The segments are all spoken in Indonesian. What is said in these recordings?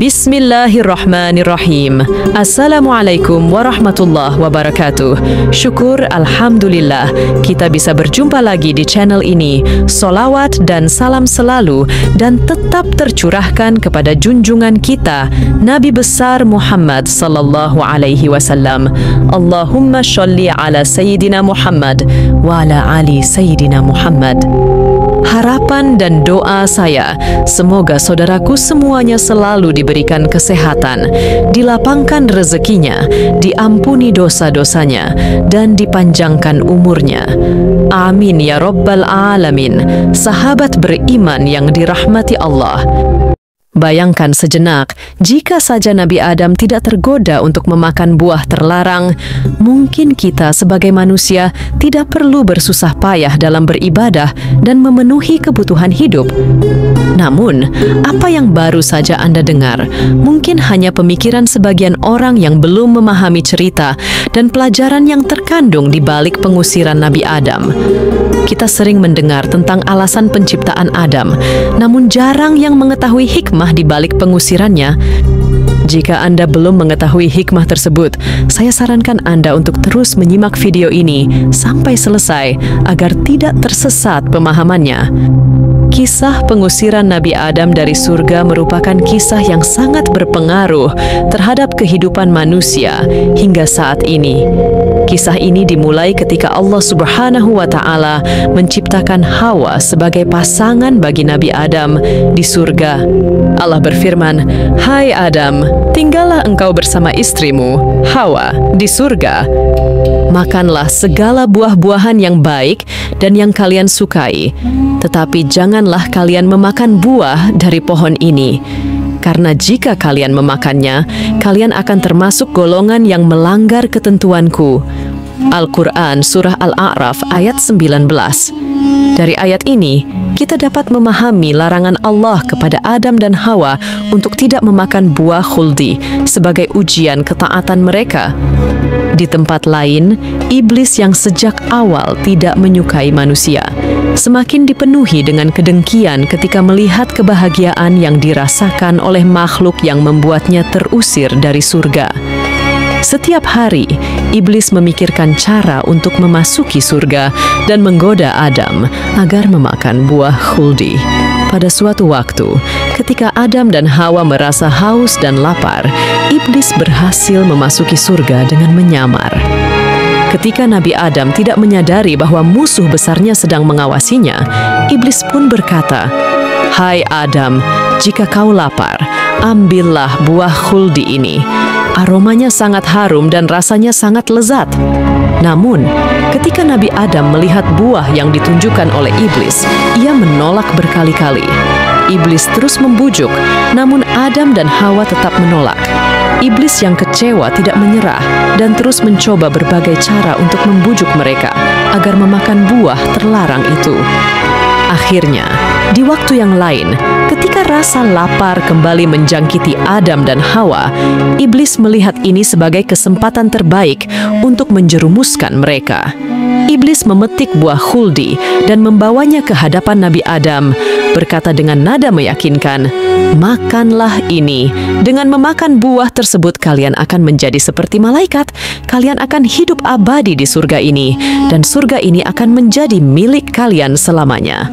Bismillahirrahmanirrahim. Assalamualaikum warahmatullahi wabarakatuh. Syukur Alhamdulillah kita bisa berjumpa lagi di channel ini. Solawat dan salam selalu dan tetap tercurahkan kepada junjungan kita Nabi besar Muhammad sallallahu alaihi wasallam. Allahumma sholli ala Sayyidina Muhammad wa ala ali Sayyidina Muhammad. Harapan dan doa saya, semoga saudaraku semuanya selalu diberikan kesehatan, dilapangkan rezekinya, diampuni dosa-dosanya, dan dipanjangkan umurnya. Amin ya Rabbal Alamin. Sahabat beriman yang dirahmati Allah. Bayangkan sejenak, jika saja Nabi Adam tidak tergoda untuk memakan buah terlarang, mungkin kita sebagai manusia tidak perlu bersusah payah dalam beribadah dan memenuhi kebutuhan hidup. Namun, apa yang baru saja Anda dengar, mungkin hanya pemikiran sebagian orang yang belum memahami cerita dan pelajaran yang terkandung di balik pengusiran Nabi Adam. Kita sering mendengar tentang alasan penciptaan Adam, namun jarang yang mengetahui hikmah di balik pengusirannya. Jika Anda belum mengetahui hikmah tersebut, saya sarankan Anda untuk terus menyimak video ini sampai selesai agar tidak tersesat pemahamannya. Kisah pengusiran Nabi Adam dari surga merupakan kisah yang sangat berpengaruh terhadap kehidupan manusia hingga saat ini. Kisah ini dimulai ketika Allah Subhanahu wa Ta'ala menciptakan Hawa sebagai pasangan bagi Nabi Adam di surga. Allah berfirman, "Hai Adam, tinggallah engkau bersama istrimu, Hawa, di surga. Makanlah segala buah-buahan yang baik dan yang kalian sukai, tetapi janganlah kalian memakan buah dari pohon ini. Karena jika kalian memakannya, kalian akan termasuk golongan yang melanggar ketentuanku." Al-Quran Surah Al-A'raf ayat 19. Dari ayat ini, kita dapat memahami larangan Allah kepada Adam dan Hawa untuk tidak memakan buah khuldi sebagai ujian ketaatan mereka. Di tempat lain, iblis yang sejak awal tidak menyukai manusia, semakin dipenuhi dengan kedengkian ketika melihat kebahagiaan yang dirasakan oleh makhluk yang membuatnya terusir dari surga. Setiap hari, iblis memikirkan cara untuk memasuki surga dan menggoda Adam agar memakan buah khuldi. Pada suatu waktu, ketika Adam dan Hawa merasa haus dan lapar, iblis berhasil memasuki surga dengan menyamar. Ketika Nabi Adam tidak menyadari bahwa musuh besarnya sedang mengawasinya, iblis pun berkata, "Hai Adam, jika kau lapar, ambillah buah khuldi ini. Aromanya sangat harum dan rasanya sangat lezat." Namun, ketika Nabi Adam melihat buah yang ditunjukkan oleh iblis, ia menolak berkali-kali. Iblis terus membujuk, namun Adam dan Hawa tetap menolak. Iblis yang kecewa tidak menyerah dan terus mencoba berbagai cara untuk membujuk mereka agar memakan buah terlarang itu. Akhirnya, di waktu yang lain, ketika rasa lapar kembali menjangkiti Adam dan Hawa, iblis melihat ini sebagai kesempatan terbaik untuk menjerumuskan mereka. Iblis memetik buah khuldi dan membawanya ke hadapan Nabi Adam, berkata dengan nada meyakinkan, "Makanlah ini. Dengan memakan buah tersebut kalian akan menjadi seperti malaikat. Kalian akan hidup abadi di surga ini, dan surga ini akan menjadi milik kalian selamanya.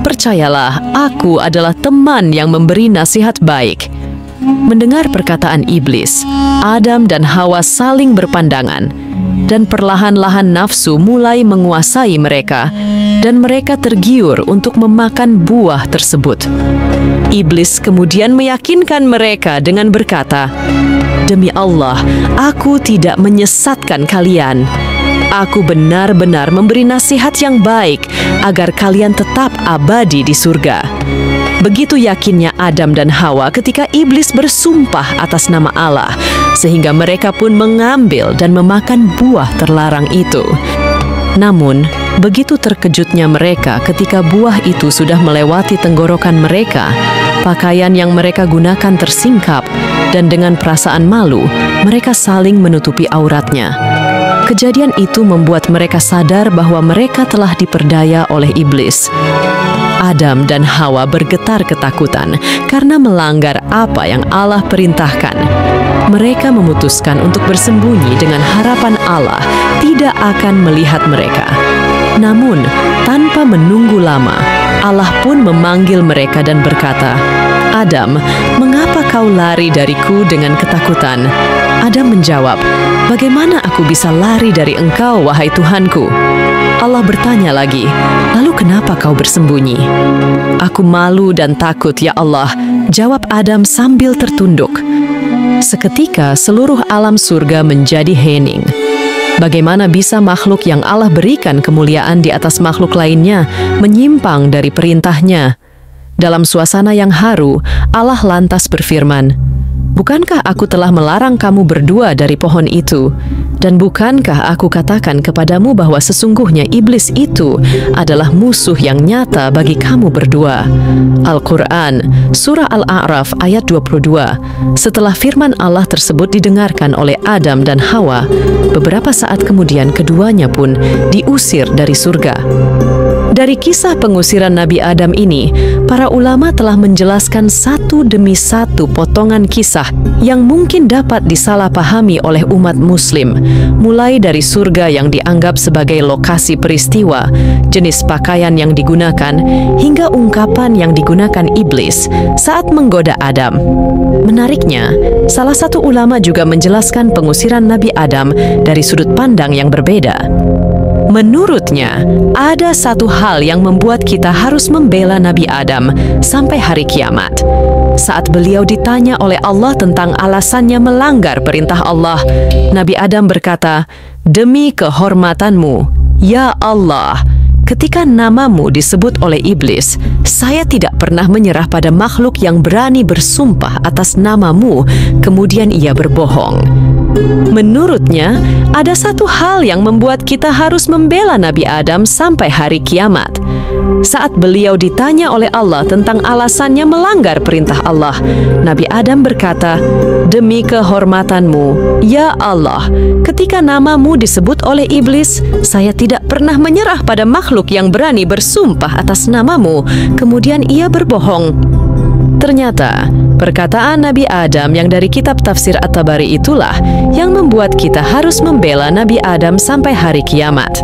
Percayalah, aku adalah teman yang memberi nasihat baik." Mendengar perkataan iblis, Adam dan Hawa saling berpandangan, dan perlahan-lahan nafsu mulai menguasai mereka, dan mereka tergiur untuk memakan buah tersebut. Iblis kemudian meyakinkan mereka dengan berkata, "Demi Allah, aku tidak menyesatkan kalian. Aku benar-benar memberi nasihat yang baik agar kalian tetap abadi di surga." Begitu yakinnya Adam dan Hawa ketika iblis bersumpah atas nama Allah, sehingga mereka pun mengambil dan memakan buah terlarang itu. Namun, begitu terkejutnya mereka ketika buah itu sudah melewati tenggorokan mereka, pakaian yang mereka gunakan tersingkap, dan dengan perasaan malu, mereka saling menutupi auratnya. Kejadian itu membuat mereka sadar bahwa mereka telah diperdaya oleh iblis. Adam dan Hawa bergetar ketakutan karena melanggar apa yang Allah perintahkan. Mereka memutuskan untuk bersembunyi dengan harapan Allah tidak akan melihat mereka. Namun, tanpa menunggu lama, Allah pun memanggil mereka dan berkata, "Adam, mengapa kau lari dariku dengan ketakutan?" Adam menjawab, "Bagaimana aku bisa lari dari Engkau, wahai Tuhanku?" Allah bertanya lagi, "Lalu kenapa kau bersembunyi?" "Aku malu dan takut, ya Allah," jawab Adam sambil tertunduk. Seketika seluruh alam surga menjadi hening. Bagaimana bisa makhluk yang Allah berikan kemuliaan di atas makhluk lainnya menyimpang dari perintahnya? Dalam suasana yang haru, Allah lantas berfirman, "Bukankah aku telah melarang kamu berdua dari pohon itu? Dan bukankah aku katakan kepadamu bahwa sesungguhnya iblis itu adalah musuh yang nyata bagi kamu berdua?" Al-Quran, Surah Al-A'raf ayat 22. Setelah firman Allah tersebut didengarkan oleh Adam dan Hawa, beberapa saat kemudian keduanya pun diusir dari surga. Dari kisah pengusiran Nabi Adam ini, para ulama telah menjelaskan satu demi satu potongan kisah yang mungkin dapat disalahpahami oleh umat muslim, mulai dari surga yang dianggap sebagai lokasi peristiwa, jenis pakaian yang digunakan, hingga ungkapan yang digunakan iblis saat menggoda Adam. Menariknya, salah satu ulama juga menjelaskan pengusiran Nabi Adam dari sudut pandang yang berbeda. Menurutnya, ada satu hal yang membuat kita harus membela Nabi Adam sampai hari kiamat. Saat beliau ditanya oleh Allah tentang alasannya melanggar perintah Allah, Nabi Adam berkata, "Demi kehormatanmu, ya Allah, ketika namamu disebut oleh iblis, saya tidak pernah menyerah pada makhluk yang berani bersumpah atas namamu, kemudian ia berbohong." Menurutnya, ada satu hal yang membuat kita harus membela Nabi Adam sampai hari kiamat. Saat beliau ditanya oleh Allah tentang alasannya melanggar perintah Allah, Nabi Adam berkata, "Demi kehormatanmu, ya Allah, ketika namamu disebut oleh iblis, saya tidak pernah menyerah pada makhluk yang berani bersumpah atas namamu, kemudian ia berbohong." Ternyata, perkataan Nabi Adam yang dari kitab tafsir At-Tabari itulah yang membuat kita harus membela Nabi Adam sampai hari kiamat.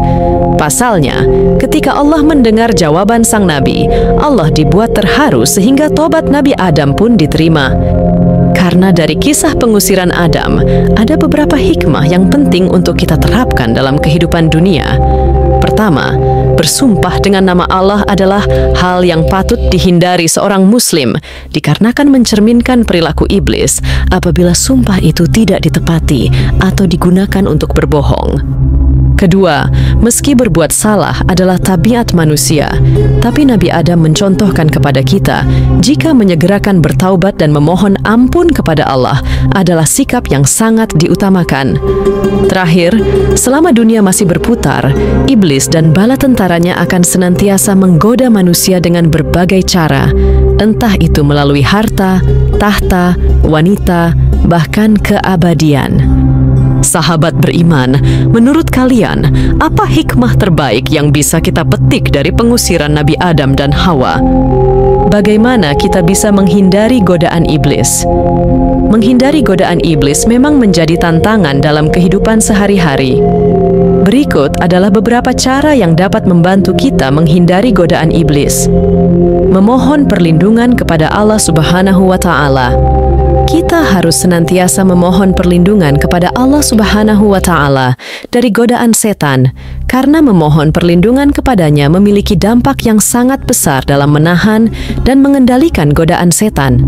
Pasalnya, ketika Allah mendengar jawaban sang Nabi, Allah dibuat terharu sehingga tobat Nabi Adam pun diterima. Karena dari kisah pengusiran Adam, ada beberapa hikmah yang penting untuk kita terapkan dalam kehidupan dunia. Pertama, bersumpah dengan nama Allah adalah hal yang patut dihindari seorang muslim, dikarenakan mencerminkan perilaku iblis apabila sumpah itu tidak ditepati atau digunakan untuk berbohong. Kedua, meski berbuat salah adalah tabiat manusia, tapi Nabi Adam mencontohkan kepada kita, jika menyegerakan bertaubat dan memohon ampun kepada Allah adalah sikap yang sangat diutamakan. Terakhir, selama dunia masih berputar, iblis dan bala tentaranya akan senantiasa menggoda manusia dengan berbagai cara, entah itu melalui harta, tahta, wanita, bahkan keabadian. Sahabat beriman, menurut kalian, apa hikmah terbaik yang bisa kita petik dari pengusiran Nabi Adam dan Hawa? Bagaimana kita bisa menghindari godaan iblis? Menghindari godaan iblis memang menjadi tantangan dalam kehidupan sehari-hari. Berikut adalah beberapa cara yang dapat membantu kita menghindari godaan iblis. Memohon perlindungan kepada Allah Subhanahu wa Ta'ala. Kita harus senantiasa memohon perlindungan kepada Allah Subhanahu wa Ta'ala dari godaan setan, karena memohon perlindungan kepadanya memiliki dampak yang sangat besar dalam menahan dan mengendalikan godaan setan.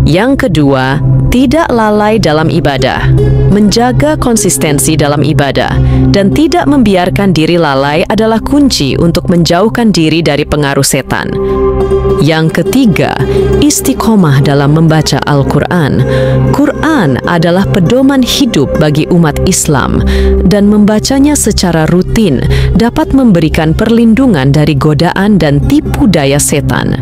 Yang kedua, tidak lalai dalam ibadah. Menjaga konsistensi dalam ibadah dan tidak membiarkan diri lalai adalah kunci untuk menjauhkan diri dari pengaruh setan. Yang ketiga, istiqomah dalam membaca Al-Quran. Quran adalah pedoman hidup bagi umat Islam, dan membacanya secara rutin dapat memberikan perlindungan dari godaan dan tipu daya setan.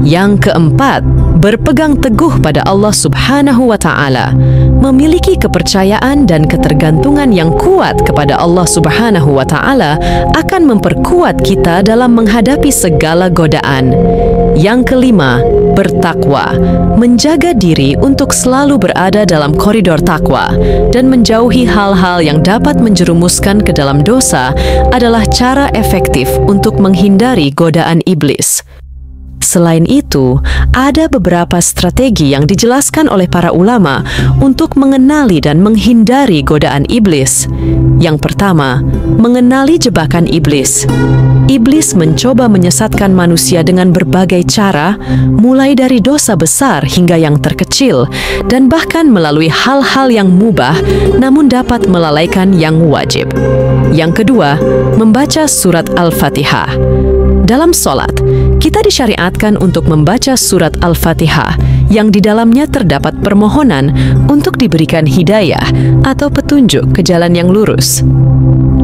Yang keempat, berpegang teguh pada Allah Subhanahu wa Ta'ala. Memiliki kepercayaan dan ketergantungan yang kuat kepada Allah Subhanahu wa Ta'ala akan memperkuat kita dalam menghadapi segala godaan. Yang kelima, bertakwa. Menjaga diri untuk selalu berada dalam koridor takwa dan menjauhi hal-hal yang dapat menjerumuskan ke dalam dosa adalah cara efektif untuk menghindari godaan iblis. Selain itu, ada beberapa strategi yang dijelaskan oleh para ulama untuk mengenali dan menghindari godaan iblis. Yang pertama, mengenali jebakan iblis. Iblis mencoba menyesatkan manusia dengan berbagai cara, mulai dari dosa besar hingga yang terkecil, dan bahkan melalui hal-hal yang mubah, namun dapat melalaikan yang wajib. Yang kedua, membaca surat Al-Fatihah. Dalam sholat, kita disyariatkan untuk membaca surat Al-Fatihah yang di dalamnya terdapat permohonan untuk diberikan hidayah atau petunjuk ke jalan yang lurus.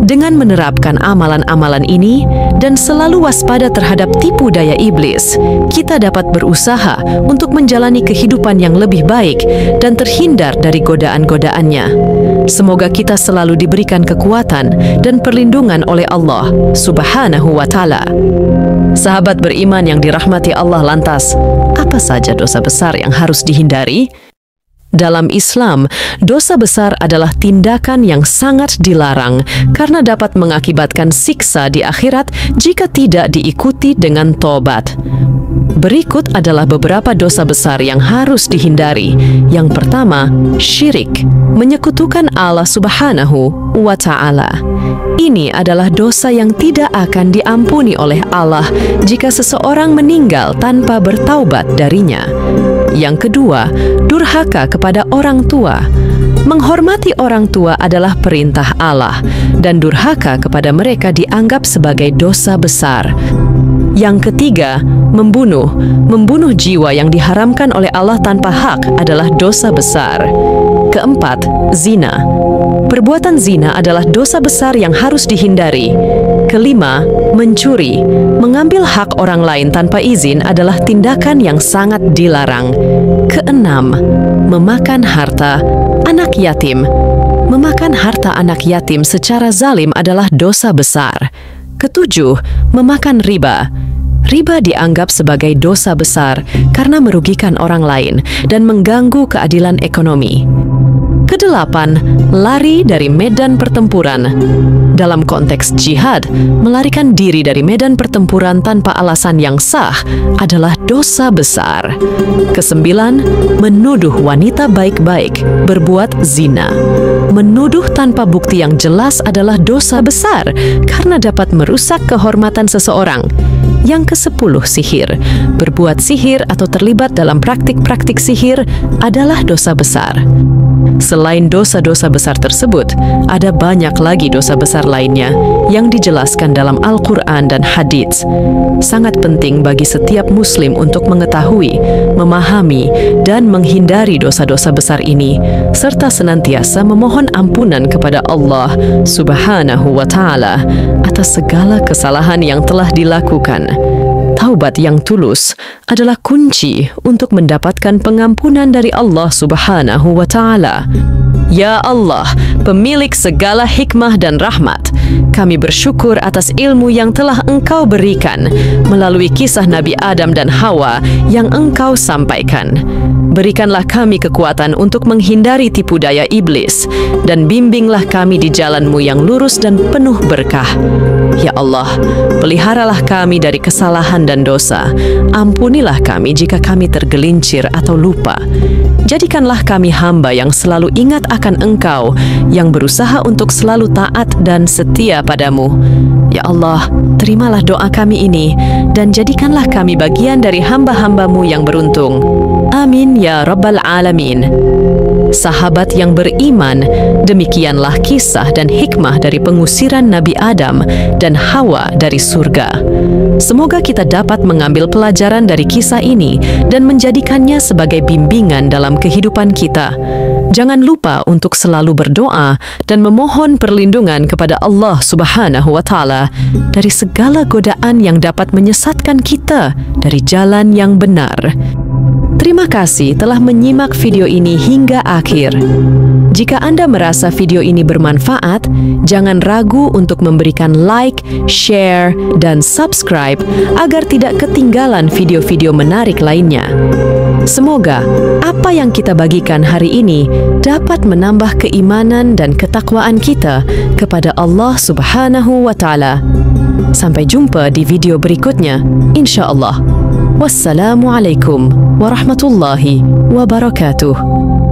Dengan menerapkan amalan-amalan ini dan selalu waspada terhadap tipu daya iblis, kita dapat berusaha untuk menjalani kehidupan yang lebih baik dan terhindar dari godaan-godaannya. Semoga kita selalu diberikan kekuatan dan perlindungan oleh Allah Subhanahu wa Ta'ala. Sahabat beriman yang dirahmati Allah, lantas, apa saja dosa besar yang harus dihindari? Dalam Islam, dosa besar adalah tindakan yang sangat dilarang karena dapat mengakibatkan siksa di akhirat jika tidak diikuti dengan tobat. Berikut adalah beberapa dosa besar yang harus dihindari. Yang pertama, syirik, menyekutukan Allah Subhanahu wa Ta'ala. Ini adalah dosa yang tidak akan diampuni oleh Allah jika seseorang meninggal tanpa bertaubat darinya. Yang kedua, durhaka kepada orang tua. Menghormati orang tua adalah perintah Allah, dan durhaka kepada mereka dianggap sebagai dosa besar. Yang ketiga, membunuh. Membunuh jiwa yang diharamkan oleh Allah tanpa hak adalah dosa besar. Keempat, zina. Perbuatan zina adalah dosa besar yang harus dihindari. Kelima, mencuri. Mengambil hak orang lain tanpa izin adalah tindakan yang sangat dilarang. Keenam, memakan harta anak yatim. Memakan harta anak yatim secara zalim adalah dosa besar. Ketujuh, memakan riba. Riba dianggap sebagai dosa besar karena merugikan orang lain dan mengganggu keadilan ekonomi. Kedelapan, lari dari medan pertempuran. Dalam konteks jihad, melarikan diri dari medan pertempuran tanpa alasan yang sah adalah dosa besar. Kesembilan, menuduh wanita baik-baik berbuat zina. Menuduh tanpa bukti yang jelas adalah dosa besar karena dapat merusak kehormatan seseorang. Yang ke-10, sihir. Berbuat sihir atau terlibat dalam praktik-praktik sihir adalah dosa besar. Selain dosa-dosa besar tersebut, ada banyak lagi dosa besar lainnya yang dijelaskan dalam Al-Quran dan Hadits. Sangat penting bagi setiap muslim untuk mengetahui, memahami, dan menghindari dosa-dosa besar ini, serta senantiasa memohon ampunan kepada Allah Subhanahu wa Ta'ala atas segala kesalahan yang telah dilakukan. Taubat yang tulus adalah kunci untuk mendapatkan pengampunan dari Allah Subhanahu wa Ta'ala. Ya Allah, pemilik segala hikmah dan rahmat, kami bersyukur atas ilmu yang telah Engkau berikan melalui kisah Nabi Adam dan Hawa yang Engkau sampaikan. Berikanlah kami kekuatan untuk menghindari tipu daya iblis, dan bimbinglah kami di jalan-Mu yang lurus dan penuh berkah. Ya Allah, peliharalah kami dari kesalahan dan dosa. Ampunilah kami jika kami tergelincir atau lupa. Jadikanlah kami hamba yang selalu ingat akan Engkau, yang berusaha untuk selalu taat dan setia padamu. Ya Allah, terimalah doa kami ini, dan jadikanlah kami bagian dari hamba-hamba-Mu yang beruntung. Amin ya Rabbal Alamin. Sahabat yang beriman, demikianlah kisah dan hikmah dari pengusiran Nabi Adam dan Hawa dari surga. Semoga kita dapat mengambil pelajaran dari kisah ini dan menjadikannya sebagai bimbingan dalam kehidupan kita. Jangan lupa untuk selalu berdoa dan memohon perlindungan kepada Allah Subhanahu wa Ta'ala dari segala godaan yang dapat menyesatkan kita dari jalan yang benar. Terima kasih telah menyimak video ini hingga akhir. Jika Anda merasa video ini bermanfaat, jangan ragu untuk memberikan like, share, dan subscribe agar tidak ketinggalan video-video menarik lainnya. Semoga apa yang kita bagikan hari ini dapat menambah keimanan dan ketakwaan kita kepada Allah Subhanahu wa Ta'ala. Sampai jumpa di video berikutnya, insya Allah. Wassalamualaikum warahmatullahi wabarakatuh.